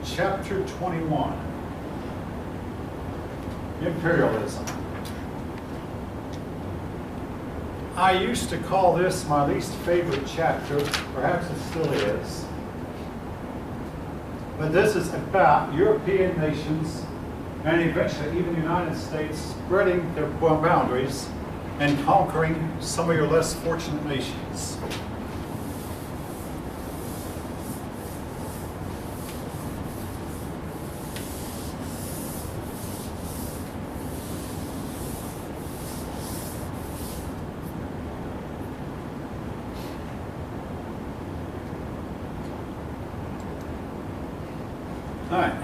chapter 21, imperialism. I used to call this my least favorite chapter, perhaps it still is. But this is about European nations and eventually even the United States spreading their boundaries and conquering some of your less fortunate nations. All right.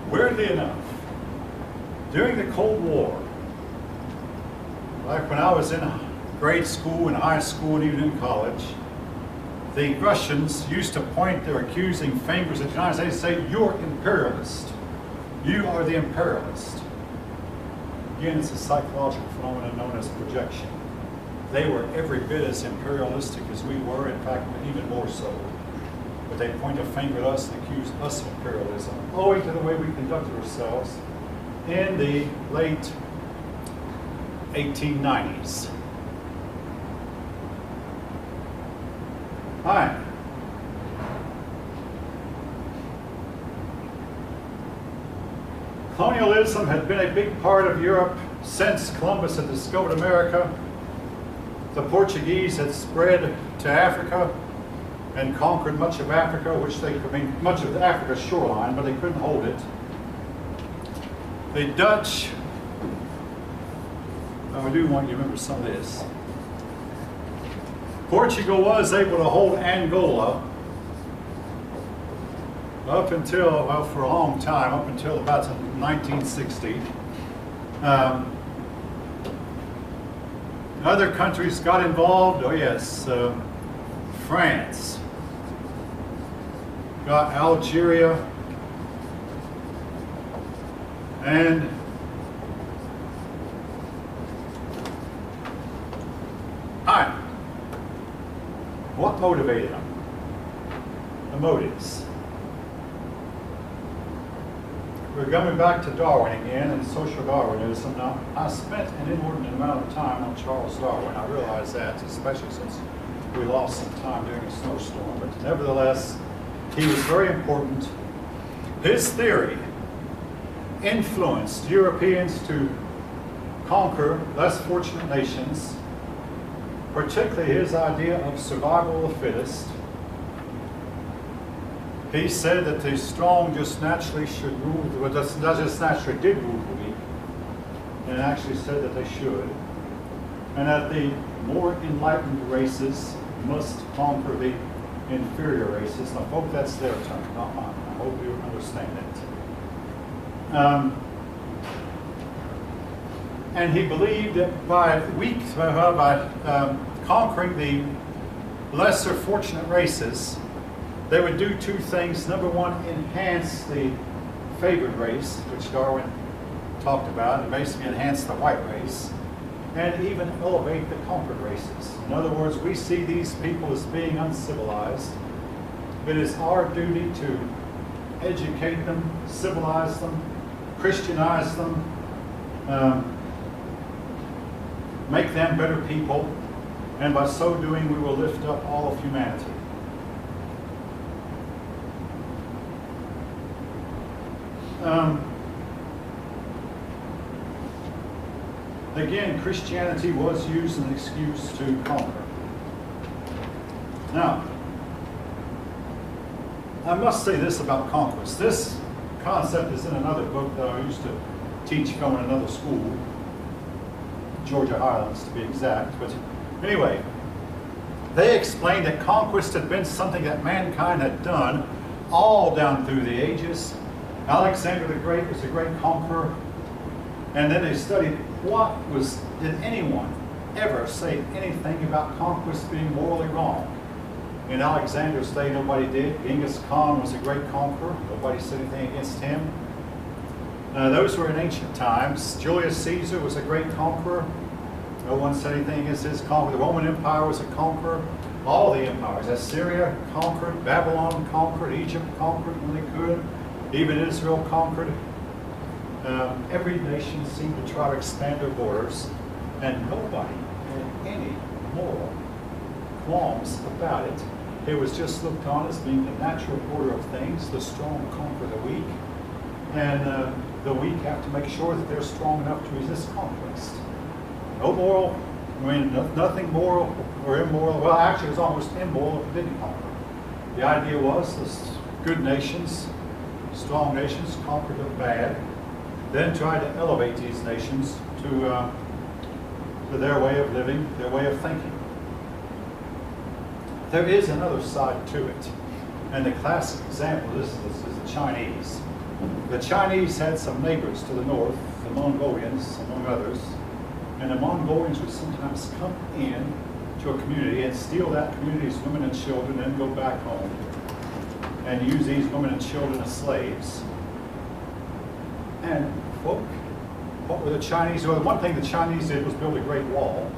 Weirdly enough, during the Cold War, like when I was in grade school and high school and even in college, the Russians used to point their accusing fingers at the United States and say, "You're imperialist. You are the imperialist." Again, it's a psychological phenomenon known as projection. They were every bit as imperialistic as we were, in fact, even more so. But they point a finger at us and accuse us of imperialism, owing to the way we conducted ourselves in the late 1890s. All right. Colonialism had been a big part of Europe since Columbus had discovered America. The Portuguese had spread to Africa and conquered much of Africa, much of Africa's shoreline, but they couldn't hold it. The Dutch, I do want you to remember some of this. Portugal was able to hold Angola up until, well, for a long time, up until about 1960. Other countries got involved. Oh yes, France got Algeria and what motivated them? The motives. We're coming back to Darwin again and social Darwinism. Now, I spent an inordinate amount of time on Charles Darwin. I realize that, especially since we lost some time during a snowstorm. But nevertheless, he was very important. His theory influenced Europeans to conquer less fortunate nations, particularly his idea of survival of the fittest. He said that the strong just naturally should rule, well, not just naturally did rule the weak, and actually said that they should, and that the more enlightened races must conquer the inferior races. Now, folks, that's their term, not mine. I hope you understand it. And he believed that by conquering the lesser fortunate races, they would do two things. Number one, enhance the favored race, which Darwin talked about, and basically enhance the white race, and even elevate the conquered races. In other words, we see these people as being uncivilized. It is our duty to educate them, civilize them, Christianize them, make them better people, and by so doing we will lift up all of humanity. Again, Christianity was used as an excuse to conquer. Now, I must say this about conquest. This concept is in another book that I used to teach going in another school, Georgia Highlands to be exact. But anyway, they explained that conquest had been something that mankind had done all down through the ages. Alexander the Great was a great conqueror. And then they studied did anyone ever say anything about conquest being morally wrong? In Alexander's day, nobody did. Genghis Khan was a great conqueror. Nobody said anything against him. Those were in ancient times. Julius Caesar was a great conqueror. No one said anything against his conquer. The Roman Empire was a conqueror. All the empires. Assyria conquered, Babylon conquered, Egypt conquered when they could. Even Israel conquered. Every nation seemed to try to expand their borders, and nobody had any moral qualms about it. It was just looked on as being the natural order of things. The strong conquer the weak, and the weak have to make sure that they're strong enough to resist conquest. No moral, nothing moral or immoral. Well, actually, it was almost immoral if it didn't conquer. The idea was this good nations, strong nations, conquered the bad, then tried to elevate these nations to their way of living, their way of thinking. There is another side to it, and the classic example of this is the Chinese. The Chinese had some neighbors to the north, the Mongolians, among others, and the Mongolians would sometimes come in to a community and steal that community's women and children and go back home and use these women and children as slaves. And folk, what were the Chinese? Well, one thing the Chinese did was build a great wall,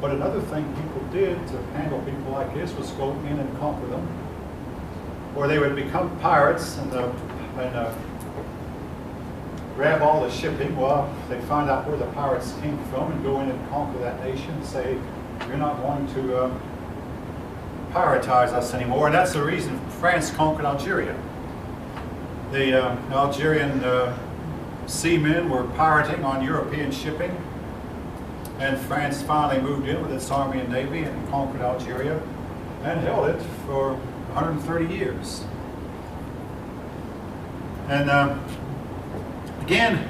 but another thing people did to handle people like this was go in and conquer them, or they would become pirates and grab all the shipping. Well, they find out where the pirates came from and go in and conquer that nation and say, you're not going to piratize us anymore. And that's the reason France conquered Algeria. The Algerian seamen were pirating on European shipping, and France finally moved in with its army and navy and conquered Algeria and held it for 130 years. And again,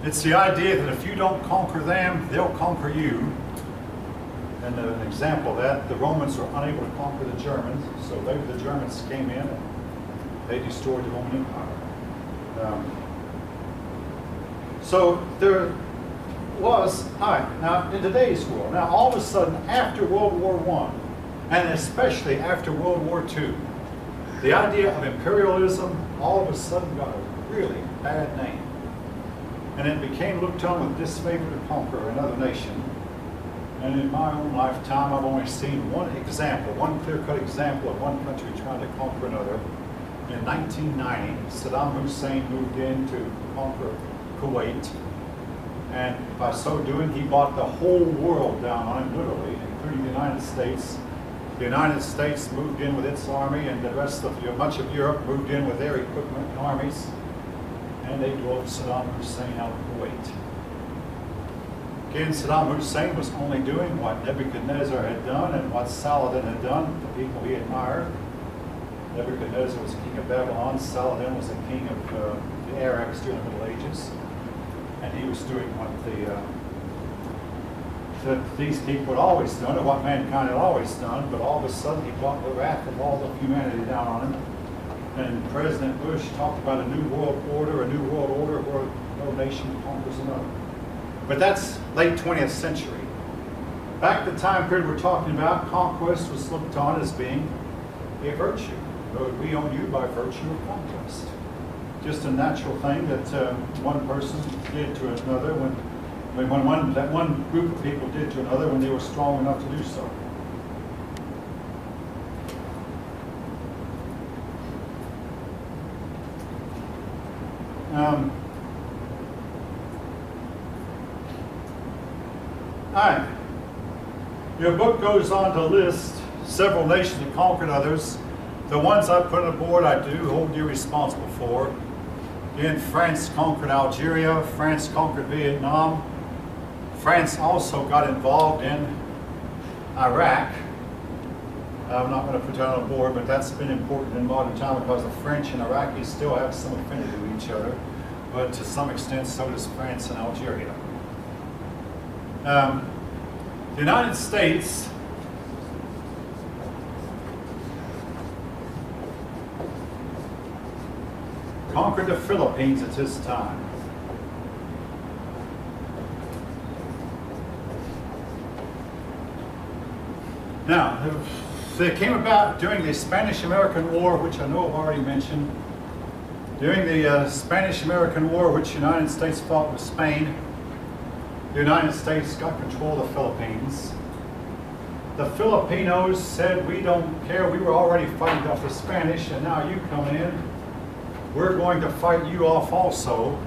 it's the idea that if you don't conquer them, they'll conquer you. And an example of that, the Romans were unable to conquer the Germans, so the Germans came in and they destroyed the Roman Empire. So there was, now in today's world, now all of a sudden after World War I, and especially after World War II, the idea of imperialism all of a sudden got a really bad name. And it became looked on with disfavor to conquer another nation. And in my own lifetime, I've only seen one example, one clear-cut example of one country trying to conquer another. In 1990, Saddam Hussein moved in to conquer Kuwait. And by so doing, he brought the whole world down on him, literally, including the United States. The United States moved in with its army, and the rest of much of Europe moved in with their equipment and armies. And they drove Saddam Hussein out of Kuwait. Again, Saddam Hussein was only doing what Nebuchadnezzar had done and what Saladin had done, the people he admired. Nebuchadnezzar was king of Babylon, Saladin was the king of the Arabs during the Middle Ages. And he was doing what these people had always done, or what mankind had always done, but all of a sudden he brought the wrath of all of humanity down on him. And President Bush talked about a new world order where no nation conquers another. But that's late 20th century. Back to the time period we're talking about, conquest was looked on as being a virtue. We own you by virtue of conquest. Just a natural thing that one person did to another that one group of people did to another when they were strong enough to do so. All right. Your book goes on to list several nations that conquered others. The ones I put on the board, I do hold you responsible for. Again, France conquered Algeria. France conquered Vietnam. France also got involved in Iraq. I'm not going to put that on the board, but that's been important in modern time because the French and Iraqis still have some affinity with each other, but to some extent so does France and Algeria. The United States conquered the Philippines at this time. Now, they came about during the Spanish-American War, which I know I've already mentioned. During the Spanish-American War, which the United States fought with Spain, the United States got control of the Philippines. The Filipinos said, we don't care, we were already fighting off the Spanish, and now you come in, we're going to fight you off also.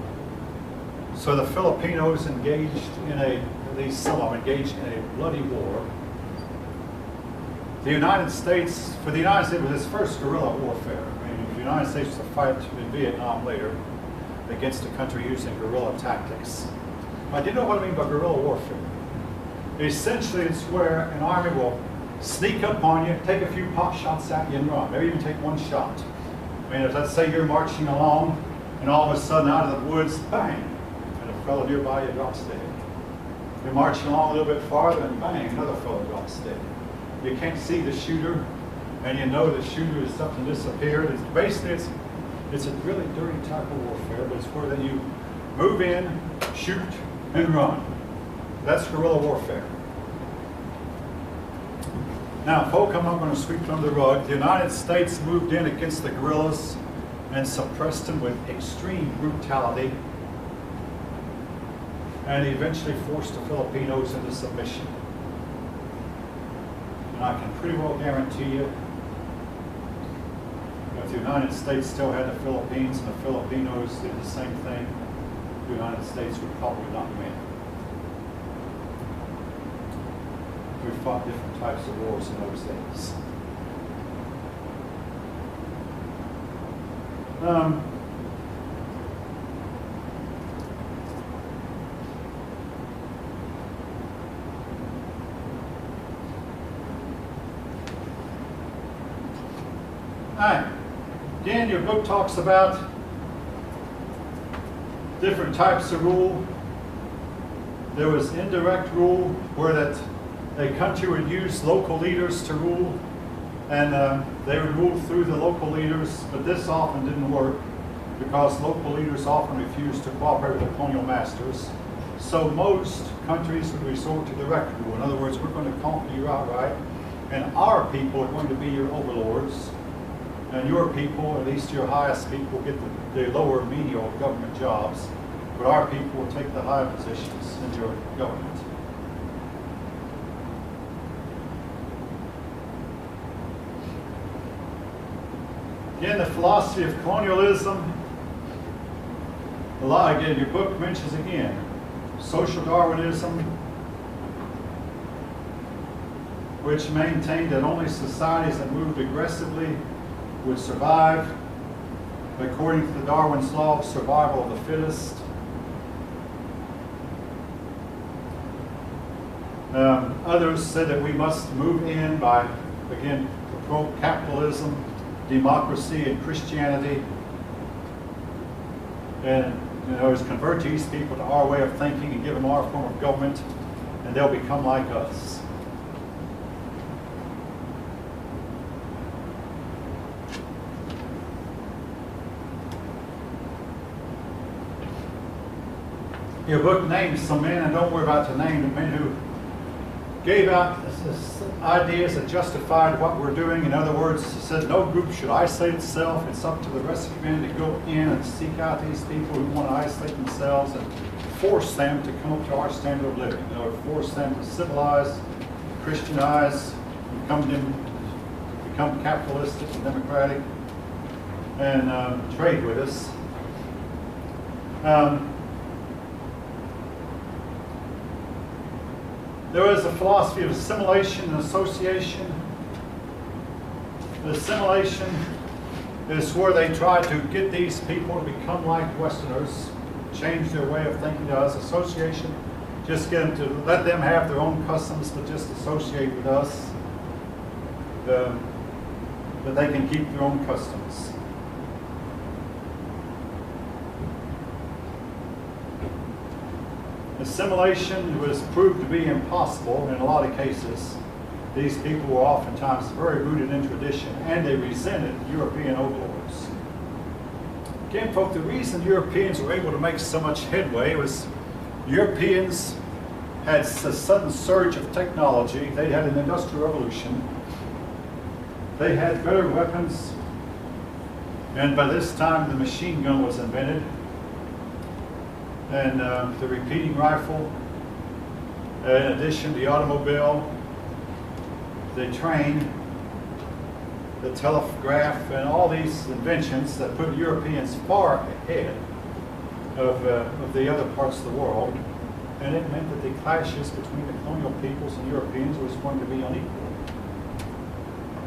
So the Filipinos engaged in some of them engaged in a bloody war. For the United States, it was its first guerrilla warfare. I mean, the United States was to fight in Vietnam later against a country using guerrilla tactics. But do you know what I mean by guerrilla warfare? Essentially, it's where an army will sneak up on you, take a few pot shots at you and run. Maybe even take one shot. I mean, if let's say you're marching along and all of a sudden out of the woods, bang, and a fellow nearby you drops dead. You're marching along a little bit farther and bang, another fellow drops dead. You can't see the shooter, and you know the shooter is something disappeared. It's a really dirty type of warfare, but it's where that you move in, shoot, and run. That's guerrilla warfare. Now, folk, I'm not going to sweep it under the rug. The United States moved in against the guerrillas and suppressed them with extreme brutality, and eventually forced the Filipinos into submission. And I can pretty well guarantee you, if the United States still had the Philippines and the Filipinos did the same thing, the United States would probably not win. We fought different types of wars in those days. Again, your book talks about different types of rule. There was indirect rule, where that a country would use local leaders to rule, and they would rule through the local leaders, but this often didn't work because local leaders often refused to cooperate with the colonial masters. So most countries would resort to direct rule. In other words, we're going to conquer you outright, and our people are going to be your overlords, and your people, at least your highest people, get the lower menial government jobs, but our people will take the higher positions in your government. Again, the philosophy of colonialism, again, your book mentions again, social Darwinism, which maintained that only societies that moved aggressively would survive, according to Darwin's law of survival of the fittest. Others said that we must move in by, again, promote capitalism, democracy, and Christianity, and convert these people to our way of thinking and give them our form of government, and they'll become like us. Your book names some men, and don't worry about the name, the men who gave out ideas that justified what we're doing. In other words, it said no group should isolate itself. It's up to the rest of humanity to go in and seek out these people who want to isolate themselves and force them to come up to our standard of living. In other words, force them to civilize, Christianize, become capitalistic and democratic, and trade with us. There was a philosophy of assimilation and association. The assimilation is where they try to get these people to become like Westerners, change their way of thinking to us. Association, just get them to let them have their own customs, but just associate with us, that they can keep their own customs. Assimilation was proved to be impossible in a lot of cases. These people were oftentimes very rooted in tradition, and they resented European overlords. Again, folks, the reason Europeans were able to make so much headway was Europeans had a sudden surge of technology. They had an industrial revolution. They had better weapons. And by this time, the machine gun was invented, and the repeating rifle, in addition, the automobile, the train, the telegraph, and all these inventions that put Europeans far ahead of the other parts of the world. And it meant that the clashes between the colonial peoples and Europeans was going to be unequal,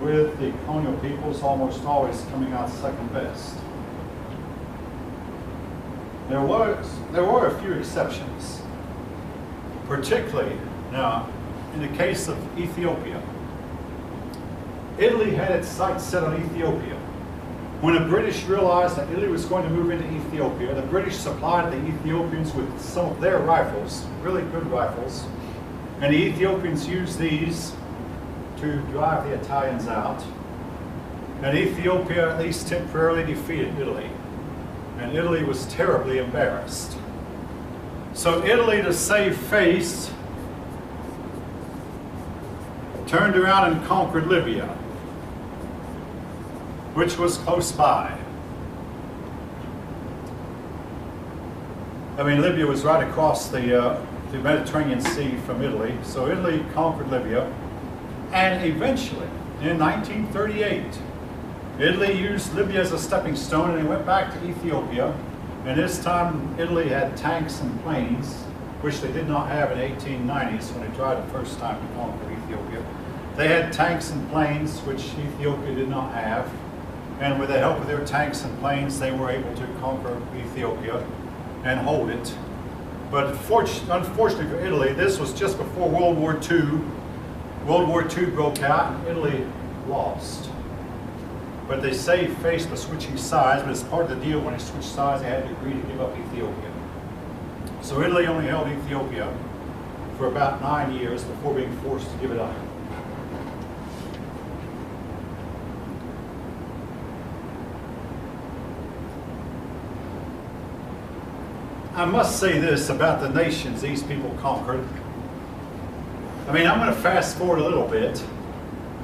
with the colonial peoples almost always coming out second best. There were a few exceptions, particularly now in the case of Ethiopia. Italy had its sights set on Ethiopia. When the British realized that Italy was going to move into Ethiopia, the British supplied the Ethiopians with some of their rifles, really good rifles, and the Ethiopians used these to drive the Italians out. And Ethiopia at least temporarily defeated Italy, and Italy was terribly embarrassed. So Italy, to save face, turned around and conquered Libya, which was close by. I mean, Libya was right across the Mediterranean Sea from Italy, so Italy conquered Libya, and eventually, in 1938, Italy used Libya as a stepping stone, and they went back to Ethiopia, and this time Italy had tanks and planes, which they did not have in the 1890s when they tried the first time to conquer Ethiopia. They had tanks and planes, which Ethiopia did not have. And with the help of their tanks and planes, they were able to conquer Ethiopia and hold it. But unfortunately for Italy, this was just before World War II. World War II broke out and Italy lost. But they saved face by switching sides, but as part of the deal, when they switched sides, they had to agree to give up Ethiopia. So Italy only held Ethiopia for about 9 years before being forced to give it up. I must say this about the nations these people conquered. I mean, I'm going to fast forward a little bit.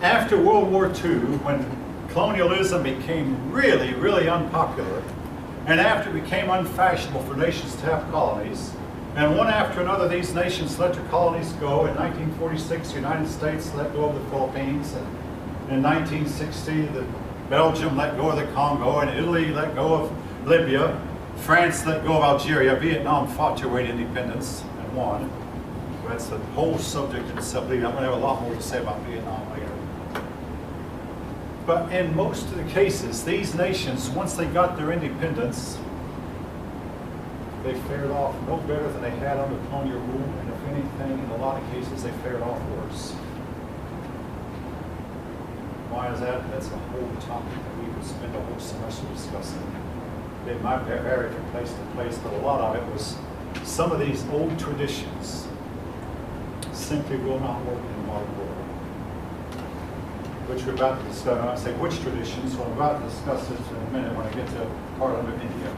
After World War II, when colonialism became really, really unpopular, and after it became unfashionable for nations to have colonies, and one after another these nations let their colonies go. In 1946, the United States let go of the Philippines, and in 1960, Belgium let go of the Congo, and Italy let go of Libya. France let go of Algeria. Vietnam fought their way to independence and won. That's the whole subject itself. I'm going to have a lot more to say about Vietnam later. But in most of the cases, these nations, once they got their independence, they fared off no better than they had under colonial rule, and if anything, in a lot of cases, they fared off worse. Why is that? That's a whole topic that we could spend a whole semester discussing. It might vary from place to place, but a lot of it was some of these old traditions simply will not work in the modern world. Which we're about to discuss. I say which traditions, so I'm about to discuss this in a minute when I get to Parliament of India.